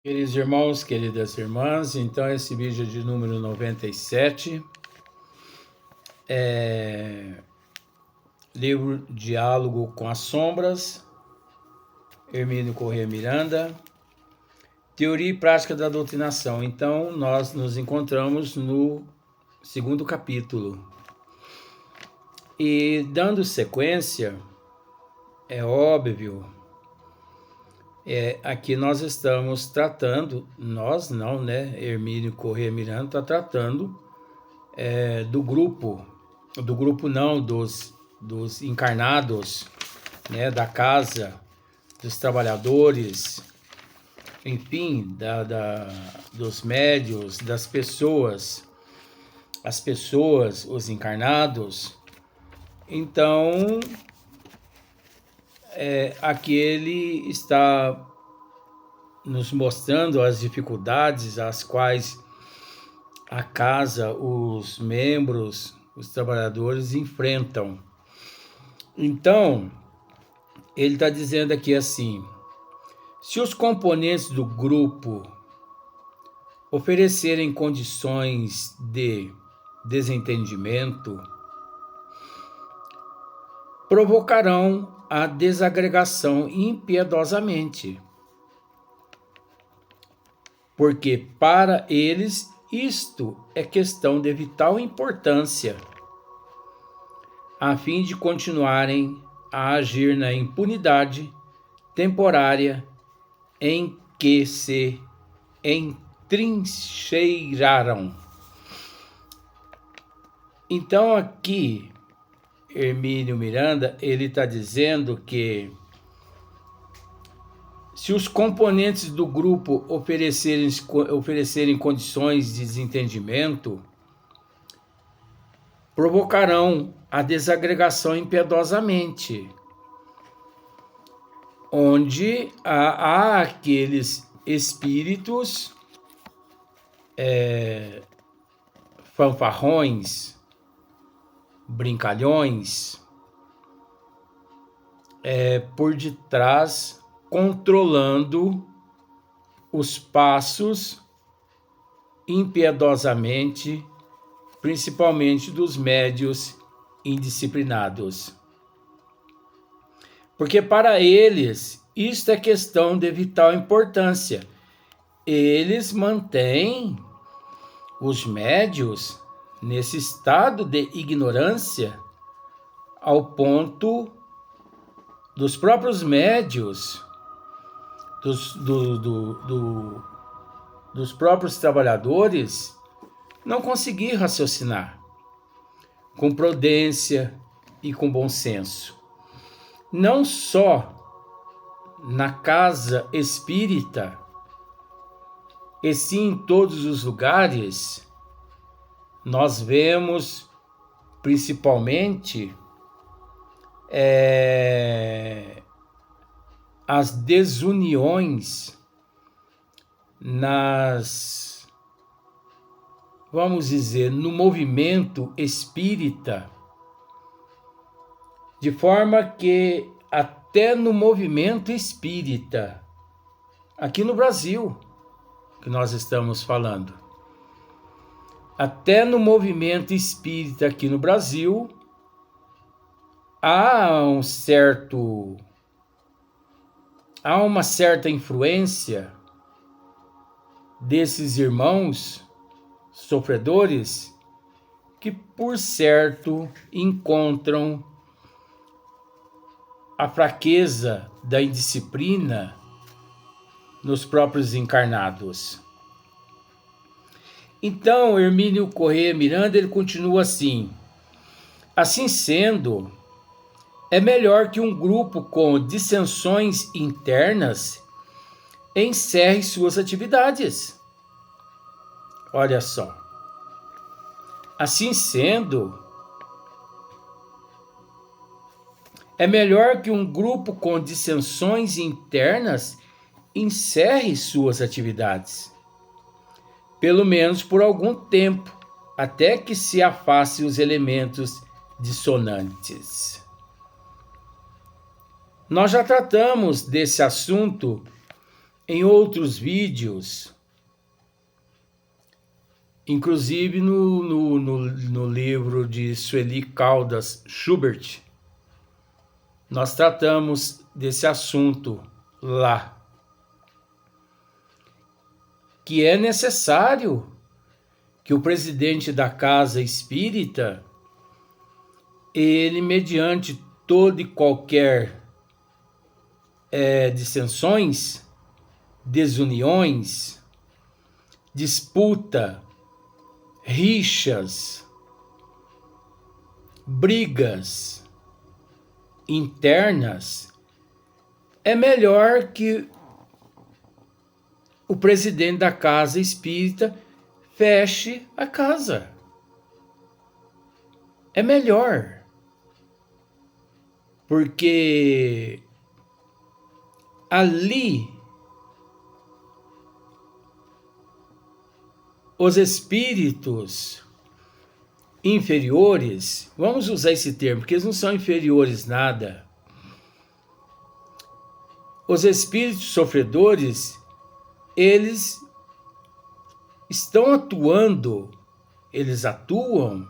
Queridos irmãos, queridas irmãs, então esse vídeo é de número 97, livro Diálogo com as Sombras, Hermínio Corrêa Miranda, Teoria e Prática da Doutrinação. Então nós nos encontramos no segundo capítulo. E dando sequência, é óbvio, aqui nós estamos tratando, nós não, né? Hermínio Corrêa Miranda está tratando do grupo não, dos encarnados, né? Da casa, dos trabalhadores, enfim, dos médios, das pessoas, as pessoas, os encarnados. Então, aqui ele está nos mostrando as dificuldades às quais a casa, os membros, os trabalhadores enfrentam. Então, ele está dizendo aqui assim: se os componentes do grupo oferecerem condições de desentendimento, provocarão a desagregação impiedosamente, porque para eles isto é questão de vital importância, a fim de continuarem a agir na impunidade temporária em que se entrincheiraram. Então aqui, Hermínio Miranda, ele está dizendo que se os componentes do grupo oferecerem condições de desentendimento, provocarão a desagregação impiedosamente, onde há aqueles espíritos fanfarrões, brincalhões, por detrás, controlando os passos impiedosamente, principalmente dos médios indisciplinados. Porque para eles, isto é questão de vital importância. Eles mantêm os médios nesse estado de ignorância, ao ponto dos próprios médios, dos próprios trabalhadores, não conseguir raciocinar com prudência e com bom senso. Não só na casa espírita, e sim em todos os lugares, nós vemos principalmente as desuniões vamos dizer, no movimento espírita, de forma que até no movimento espírita, aqui no Brasil, que nós estamos falando, até no movimento espírita aqui no Brasil, há uma certa influência desses irmãos sofredores que, por certo, encontram a fraqueza da indisciplina nos próprios encarnados. Então, Hermínio Corrêa Miranda, ele continua assim: assim sendo, é melhor que um grupo com dissensões internas encerre suas atividades. Olha só. Assim sendo, é melhor que um grupo com dissensões internas encerre suas atividades, pelo menos por algum tempo, até que se afaste os elementos dissonantes. Nós já tratamos desse assunto em outros vídeos, inclusive no livro de Sueli Caldas Schubert, nós tratamos desse assunto lá, que é necessário que o presidente da casa espírita, ele, mediante toda e qualquer dissensões, desuniões, disputa, rixas, brigas internas, é melhor que o presidente da casa espírita feche a casa. É melhor. Porque ali os espíritos inferiores, vamos usar esse termo, porque eles não são inferiores nada. Os espíritos sofredores, eles estão atuando, eles atuam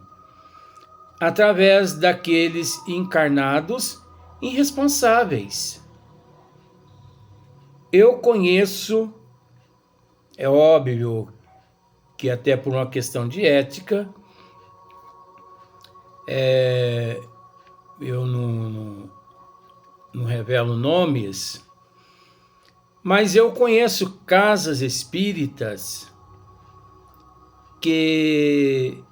através daqueles encarnados irresponsáveis. Eu conheço, é óbvio que até por uma questão de ética, eu não revelo nomes, mas eu conheço casas espíritas que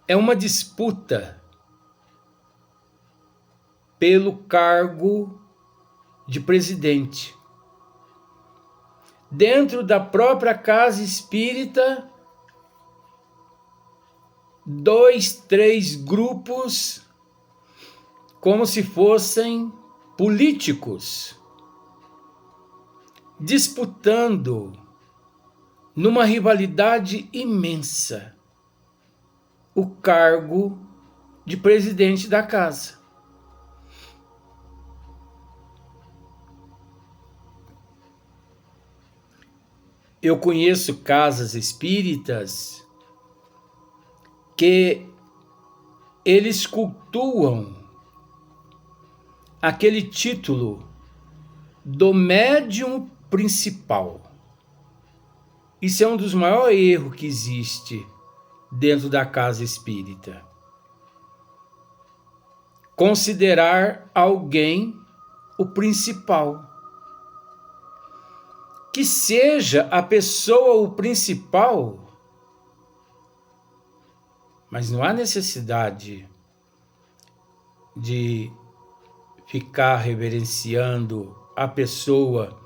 é uma disputa pelo cargo de presidente. Dentro da própria casa espírita, 2, 3 grupos, como se fossem políticos, disputando numa rivalidade imensa o cargo de presidente da casa. Eu conheço casas espíritas que eles cultuam aquele título do médium principal. Isso é um dos maiores erros que existe dentro da casa espírita. Considerar alguém o principal. Que seja a pessoa o principal, mas não há necessidade de ficar reverenciando a pessoa,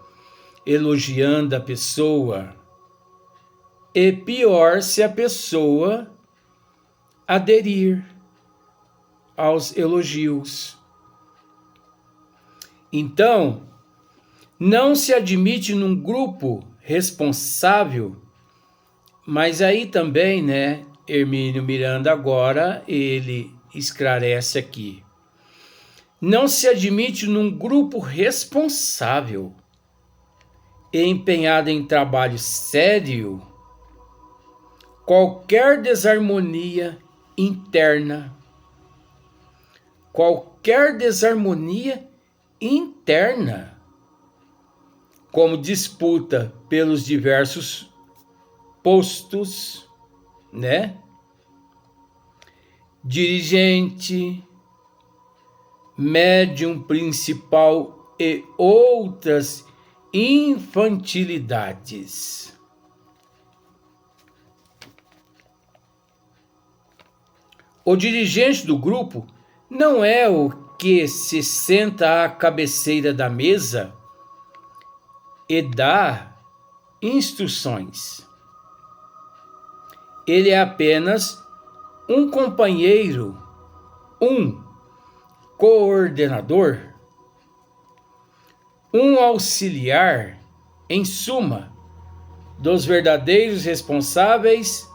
elogiando a pessoa. E pior se a pessoa aderir aos elogios. Então, não se admite num grupo responsável, mas aí também, Hermínio Miranda agora, ele esclarece aqui. Não se admite num grupo responsável e empenhado em trabalho sério qualquer desarmonia interna. Qualquer desarmonia interna, como disputa pelos diversos postos, dirigente, médium principal e outras infantilidades. O dirigente do grupo não é o que se senta à cabeceira da mesa e dá instruções. Ele é apenas um companheiro, um coordenador, um auxiliar, em suma, dos verdadeiros responsáveis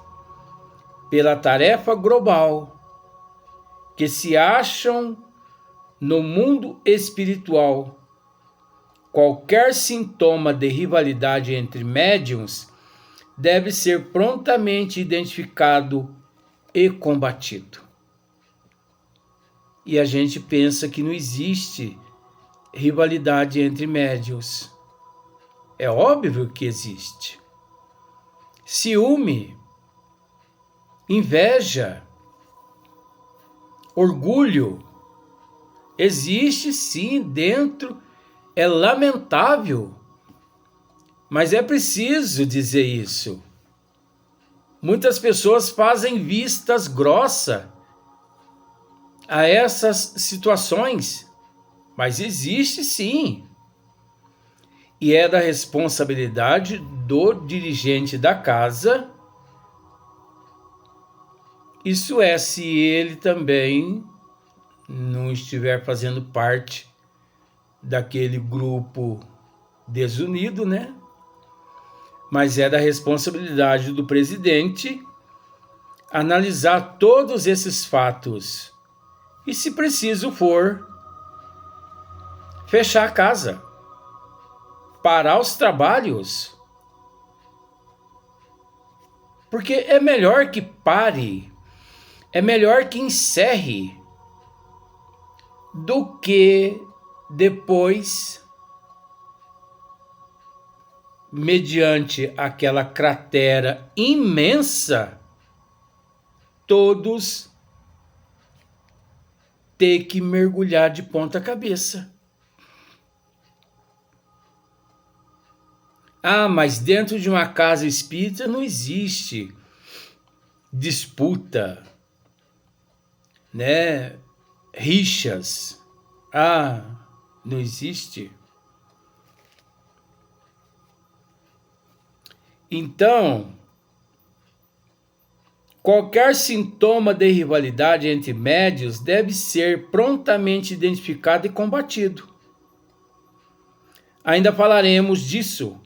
pela tarefa global que se acham no mundo espiritual qualquer sintoma de rivalidade entre médiuns deve ser prontamente identificado e combatido. E a gente pensa que não existe rivalidade entre médiuns. É óbvio que existe. Ciúme, inveja, orgulho, existe sim dentro, é lamentável, mas é preciso dizer isso. Muitas pessoas fazem vistas grossas a essas situações, mas existe sim. E é da responsabilidade do dirigente da casa, isso é, se ele também não estiver fazendo parte daquele grupo desunido, né? Mas é da responsabilidade do presidente analisar todos esses fatos e, se preciso for, fechar a casa, parar os trabalhos, porque é melhor que pare, é melhor que encerre, do que depois, mediante aquela cratera imensa, todos ter que mergulhar de ponta cabeça. Ah, mas dentro de uma casa espírita não existe disputa, né? Rixas. Ah, não existe. Então, qualquer sintoma de rivalidade entre médios deve ser prontamente identificado e combatido. Ainda falaremos disso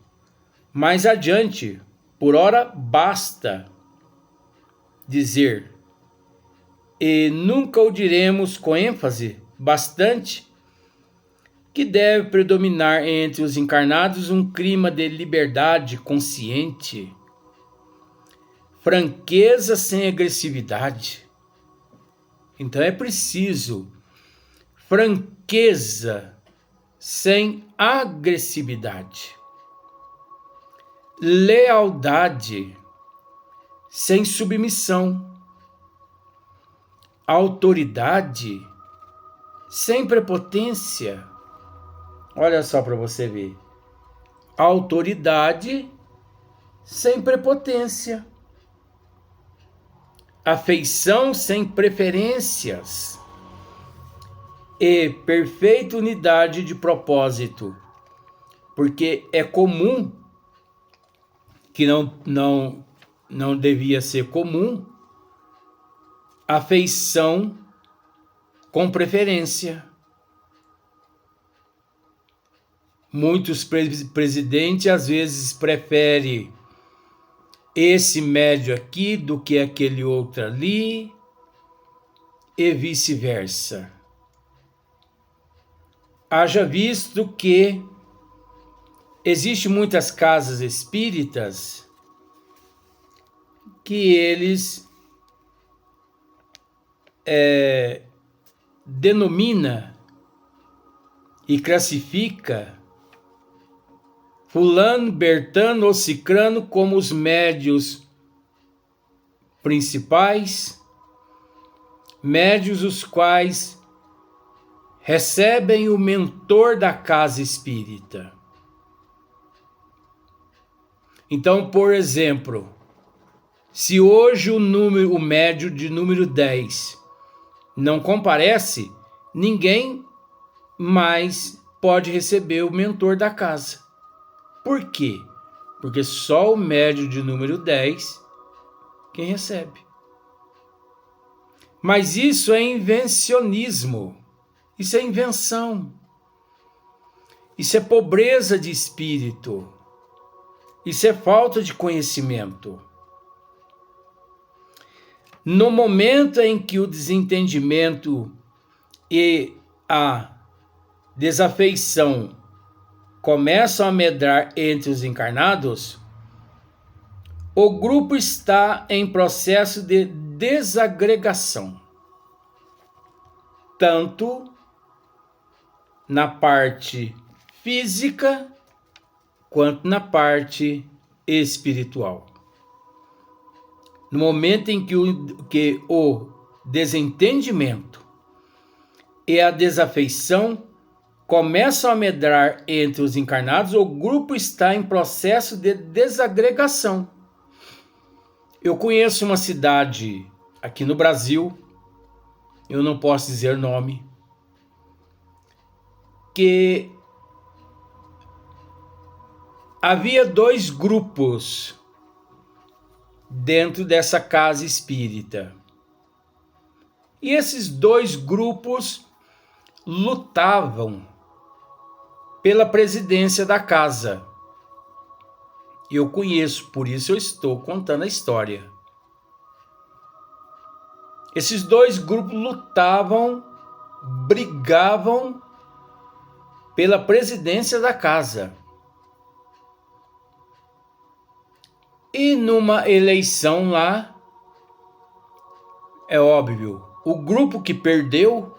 mais adiante. Por ora, basta dizer, e nunca o diremos com ênfase bastante, que deve predominar entre os encarnados um clima de liberdade consciente, franqueza sem agressividade. Então é preciso franqueza sem agressividade, lealdade sem submissão, autoridade sem prepotência. Olha só para você ver. Autoridade sem prepotência. Afeição sem preferências. E perfeita unidade de propósito. Porque é comum, que não devia ser comum, afeição com preferência. Muitos presidentes às vezes preferem esse médio aqui do que aquele outro ali, e vice-versa. Haja visto que existem muitas casas espíritas que eles denomina e classifica fulano, bertano ou cicrano como os médios principais, médios os quais recebem o mentor da casa espírita. Então, por exemplo, se hoje o médio de número 10 não comparece, ninguém mais pode receber o mentor da casa. Por quê? Porque só o médio de número 10 quem recebe. Mas isso é invencionismo. Isso é invenção. Isso é pobreza de espírito. Isso é falta de conhecimento. No momento em que o desentendimento e a desafeição começam a medrar entre os encarnados, o grupo está em processo de desagregação, tanto na parte física quanto na parte espiritual. No momento em que o desentendimento e a desafeição começam a medrar entre os encarnados, o grupo está em processo de desagregação. Eu conheço uma cidade aqui no Brasil, eu não posso dizer nome, que havia 2 grupos dentro dessa casa espírita. E esses 2 grupos lutavam pela presidência da casa. Eu conheço, por isso eu estou contando a história. Esses 2 grupos lutavam, brigavam pela presidência da casa. E numa eleição lá, é óbvio, o grupo que perdeu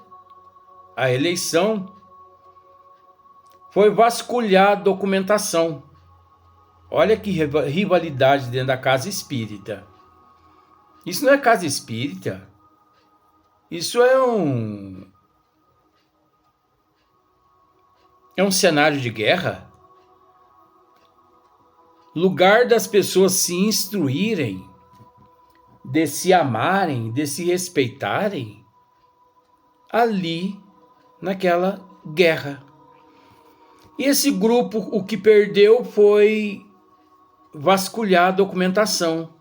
a eleição foi vasculhar a documentação. Olha que rivalidade dentro da casa espírita. Isso não é casa espírita. Isso é um cenário de guerra. Lugar das pessoas se instruírem, de se amarem, de se respeitarem, ali naquela guerra. E esse grupo, o que perdeu foi vasculhar a documentação.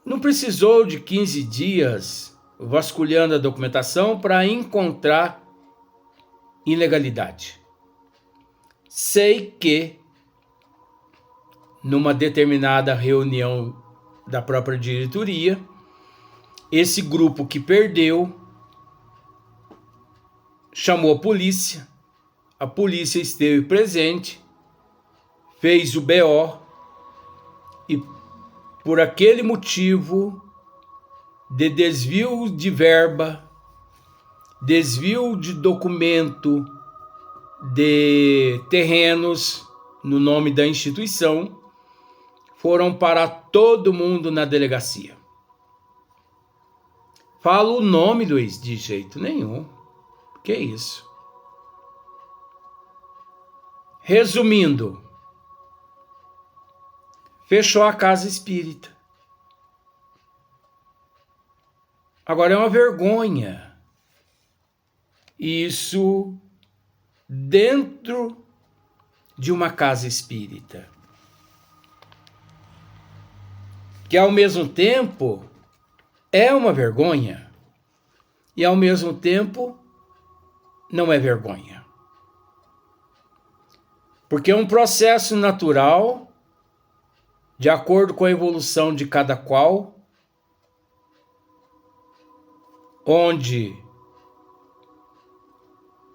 Não precisou de 15 dias vasculhando a documentação para encontrar ilegalidade. Sei que numa determinada reunião da própria diretoria, esse grupo que perdeu chamou a polícia esteve presente, fez o BO e por aquele motivo de desvio de verba, desvio de documento de terrenos no nome da instituição, foram para todo mundo na delegacia. Falo o nome, Luiz, de jeito nenhum. Que isso? Resumindo, fechou a casa espírita. Agora é uma vergonha. Isso dentro de uma casa espírita. Que ao mesmo tempo é uma vergonha e ao mesmo tempo não é vergonha. Porque é um processo natural, de acordo com a evolução de cada qual, onde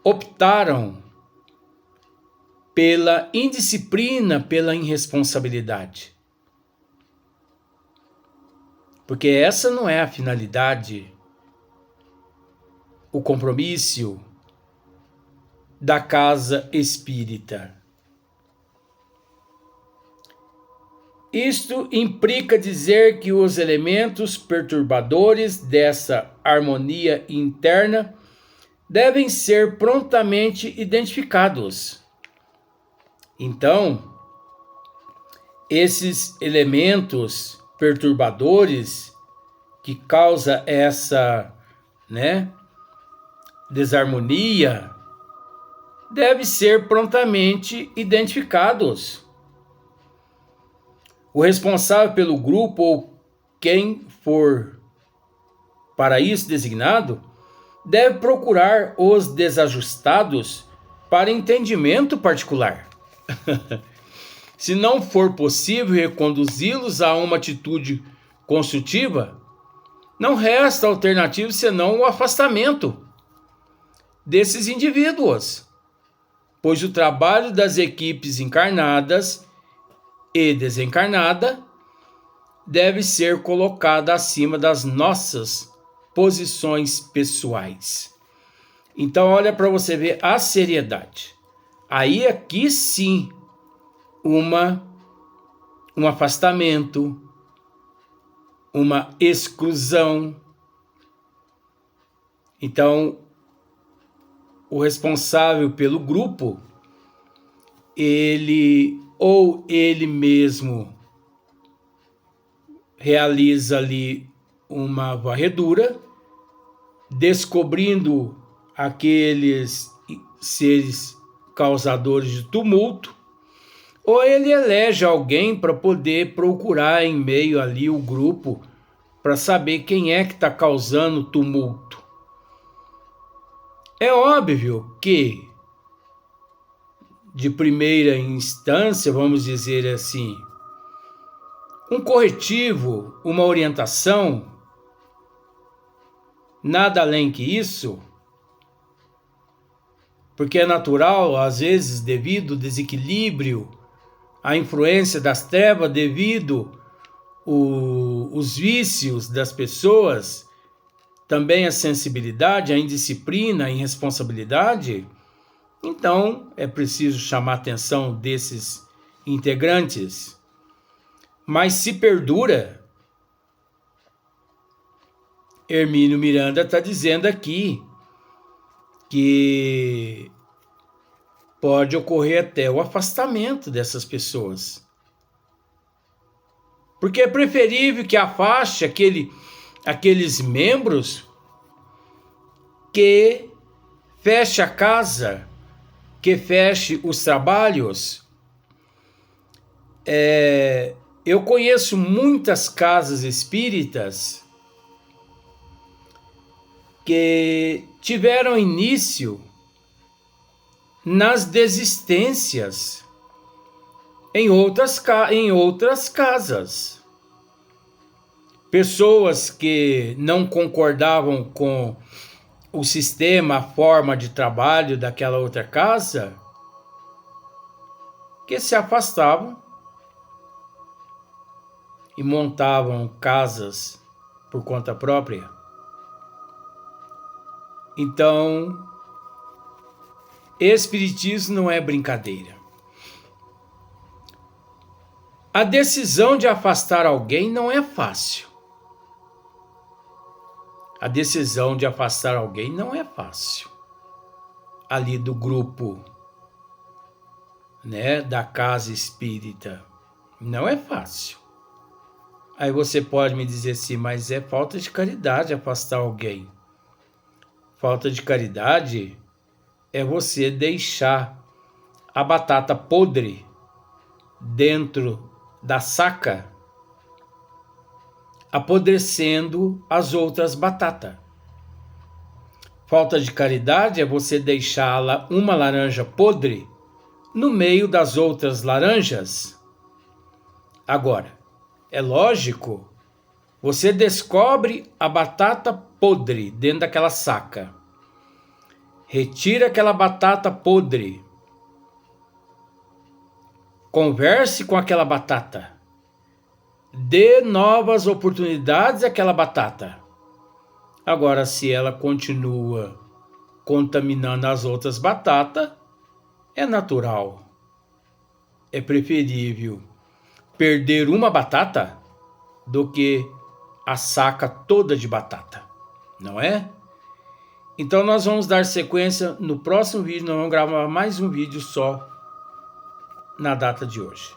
optaram pela indisciplina, pela irresponsabilidade. Porque essa não é a finalidade, o compromisso da casa espírita. Isto implica dizer que os elementos perturbadores dessa harmonia interna devem ser prontamente identificados. Então, esses elementos perturbadores que causa essa, desarmonia, devem ser prontamente identificados. O responsável pelo grupo ou quem for para isso designado deve procurar os desajustados para entendimento particular. Se não for possível reconduzi-los a uma atitude construtiva, não resta alternativa senão o afastamento. desses indivíduos, pois o trabalho das equipes encarnadas e desencarnada deve ser colocado acima das nossas posições pessoais. Então, olha para você ver a seriedade. Aí aqui sim, um afastamento, uma exclusão. Então, o responsável pelo grupo, ele mesmo realiza ali uma varredura, descobrindo aqueles seres causadores de tumulto, ou ele elege alguém para poder procurar em meio ali o grupo para saber quem é que está causando tumulto. É óbvio que, de primeira instância, vamos dizer assim, um corretivo, uma orientação, nada além que isso, porque é natural, às vezes, devido ao desequilíbrio, à influência das trevas, devido os vícios das pessoas, também a sensibilidade, a indisciplina, a irresponsabilidade. Então, é preciso chamar a atenção desses integrantes. Mas se perdura, Hermínio Miranda está dizendo aqui que pode ocorrer até o afastamento dessas pessoas. Porque é preferível que afaste aqueles membros, que feche a casa, que feche os trabalhos. Eu conheço muitas casas espíritas que tiveram início nas desistências em outras casas. Pessoas que não concordavam com o sistema, a forma de trabalho daquela outra casa, que se afastavam e montavam casas por conta própria. Então, espiritismo não é brincadeira. A decisão de afastar alguém não é fácil. A decisão de afastar alguém não é fácil. Ali do grupo, né, da casa espírita, não é fácil. Aí você pode me dizer assim, mas é falta de caridade afastar alguém. Falta de caridade é você deixar a batata podre dentro da saca, apodrecendo as outras batatas. Falta de caridade é você deixar uma laranja podre no meio das outras laranjas. Agora, é lógico, você descobre a batata podre dentro daquela saca. Retira aquela batata podre. Converse com aquela batata. Dê novas oportunidades àquela batata. Agora, se ela continua contaminando as outras batatas, é natural. É preferível perder uma batata do que a saca toda de batata, não é? Então nós vamos dar sequência no próximo vídeo, nós vamos gravar mais um vídeo só na data de hoje.